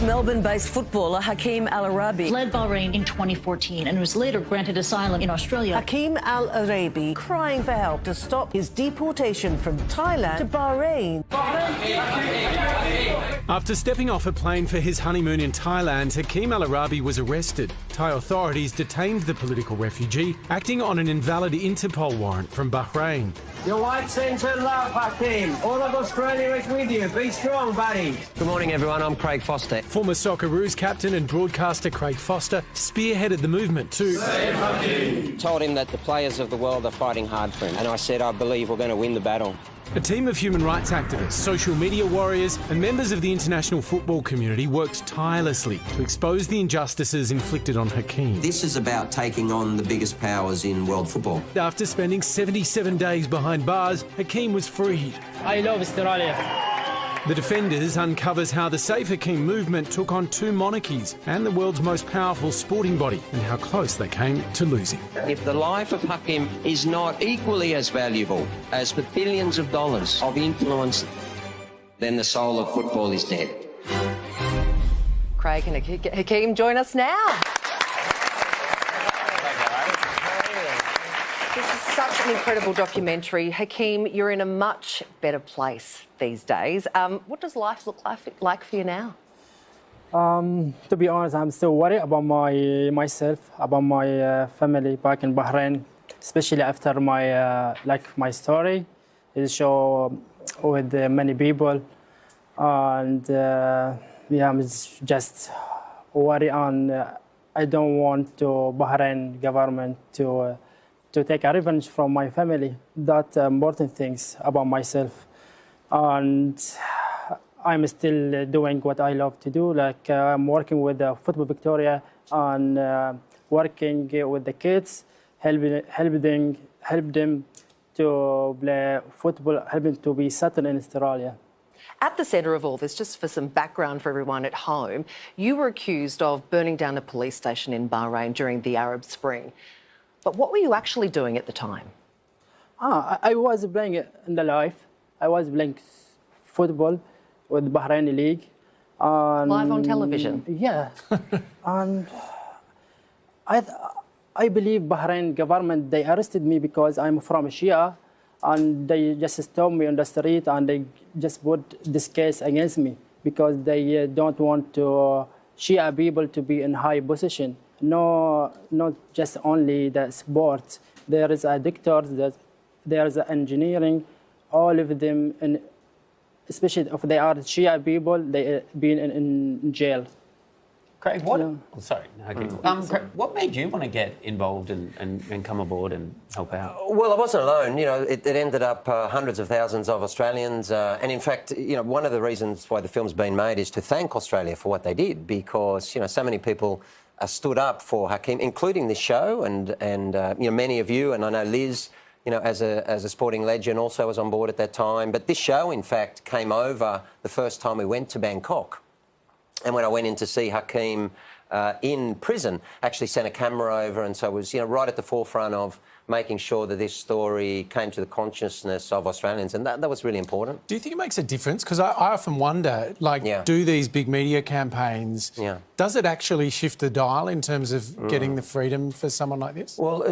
Melbourne-based footballer Hakeem Al-Arabi fled Bahrain in 2014 and was later granted asylum in Australia. Hakeem Al-Arabi crying for help to stop his deportation from Thailand to Bahrain. After stepping off a plane for his honeymoon in Thailand, Hakeem Al-Arabi was arrested. Thai authorities detained the political refugee, acting on an invalid Interpol warrant from Bahrain. Your white centre love, Hakeem. All of Australia is with you. Be strong, buddy. Good morning, everyone. I'm Craig Foster. Former Socceroos captain and broadcaster Craig Foster spearheaded the movement to Save Hakeem. Told him that the players of the world are fighting hard for him. And I said, I believe we're going to win the battle. A team of human rights activists, social media warriors and members of the international football community worked tirelessly to expose the injustices inflicted on Hakeem. This is about taking on the biggest powers in world football. After spending 77 days behind bars, Hakeem was freed. I love Australia. The Defenders uncovers how the Save Hakeem movement took on two monarchies and the world's most powerful sporting body and how close they came to losing. If the life of Hakeem is not equally as valuable as the billions of dollars of influence, then the soul of football is dead. Craig and Hakeem join us now. This is such an incredible documentary. Hakeem, you're in a much better place these days. What does life look like for you now? To be honest, I'm still worried about myself, about my family back in Bahrain, especially after my story is shown with many people, and I'm just worried, and I don't want to Bahrain government to take a revenge from my family. That's important things about myself, and I'm still doing what I love to do. Like I'm working with Football Victoria and working with the kids, help them to play football, help them to be settled in Australia. At the centre of all this, just for some background for everyone at home, you were accused of burning down a police station in Bahrain during the Arab Spring. But what were you actually doing at the time? I was playing in the life. I was playing football with Bahraini League. Live on television? Yeah. And I believe Bahrain government, they arrested me because I'm from Shia, and they just stopped me on the street and they just put this case against me because they don't want Shia people to be in high position. No, not just only the sports. There is a doctors, there is engineering, all of them, and especially if they are Shia people, they been in jail. Craig, what? Yeah. Oh, sorry, Craig, what made you want to get involved and come aboard and help out? Well, I wasn't alone. It ended up hundreds of thousands of Australians, and in fact, one of the reasons why the film's been made is to thank Australia for what they did, because so many people stood up for Hakeem, including this show, and many of you, and I know Liz, as a sporting legend, also was on board at that time. But this show, in fact, came over the first time we went to Bangkok. And when I went in to see Hakeem in prison, actually sent a camera over, and so was right at the forefront of making sure that this story came to the consciousness of Australians, and that was really important. Do you think it makes a difference? Because I often wonder, do these big media campaigns, does it actually shift the dial in terms of getting the freedom for someone like this? Well,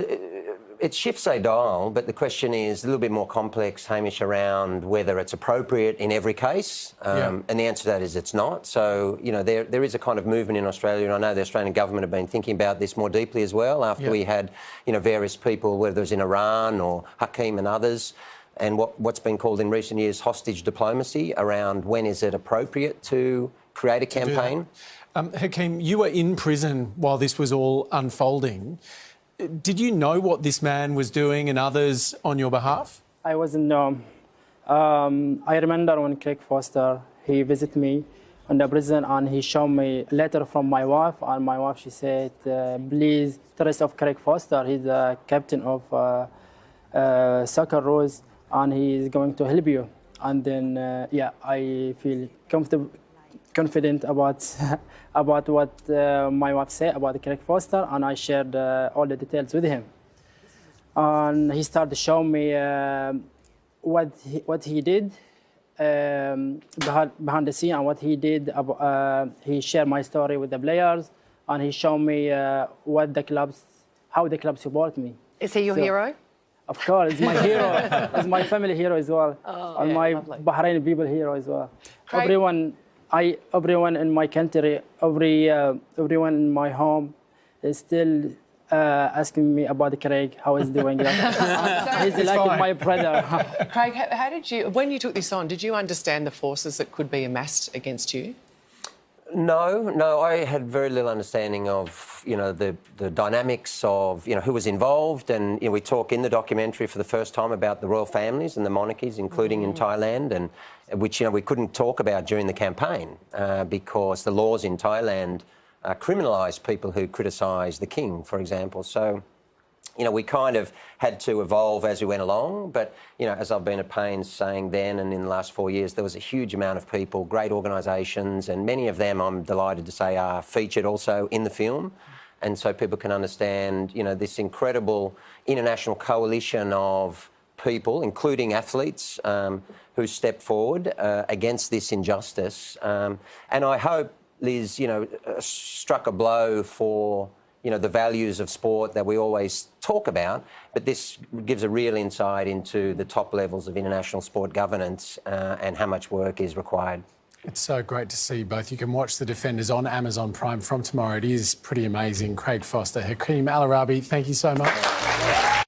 it shifts a dial, but the question is a little bit more complex, Hamish, around whether it's appropriate in every case. And the answer to that is it's not. So, there is a kind of movement in Australia, and I know the Australian government have been thinking about this more deeply as well after we had, various people, whether it was in Iran or Hakeem and others, and what's been called in recent years hostage diplomacy around when is it appropriate to create a campaign. Hakeem, you were in prison while this was all unfolding. Did you know what this man was doing and others on your behalf? I wasn't know. I remember when Craig Foster, he visited me in the prison and he showed me a letter from my wife, and my wife, she said, please trust of Craig Foster. He's the captain of Socceroos and he is going to help you. And then, I feel confident about what my wife said about Craig Foster, and I shared all the details with him. And he started to show me what he did behind the scene and what he did. He shared my story with the players, and he showed me how the club support me. Is he your hero? Of course, he's my hero. He's my family hero as well, and my lovely. Bahraini people hero as well. Craig? Everyone in my country, everyone in my home is still asking me about Craig, how he's doing. He's like my brother. Craig, how did you, when you took this on, did you understand the forces that could be amassed against you? No, I had very little understanding of, the dynamics of, who was involved. And, we talk in the documentary for the first time about the royal families and the monarchies, including in Thailand, and which, we couldn't talk about during the campaign because the laws in Thailand criminalise people who criticise the king, for example. So, we kind of had to evolve as we went along. But, as I've been at pains saying then and in the last 4 years, there was a huge amount of people, great organisations, and many of them, I'm delighted to say, are featured also in the film. And so people can understand, this incredible international coalition of people, including athletes, who stepped forward against this injustice. And I hope Liz, struck a blow for the values of sport that we always talk about, but this gives a real insight into the top levels of international sport governance and how much work is required. It's so great to see you both. You can watch The Defenders on Amazon Prime from tomorrow. It is pretty amazing. Craig Foster, Hakeem Al-Arabi, thank you so much.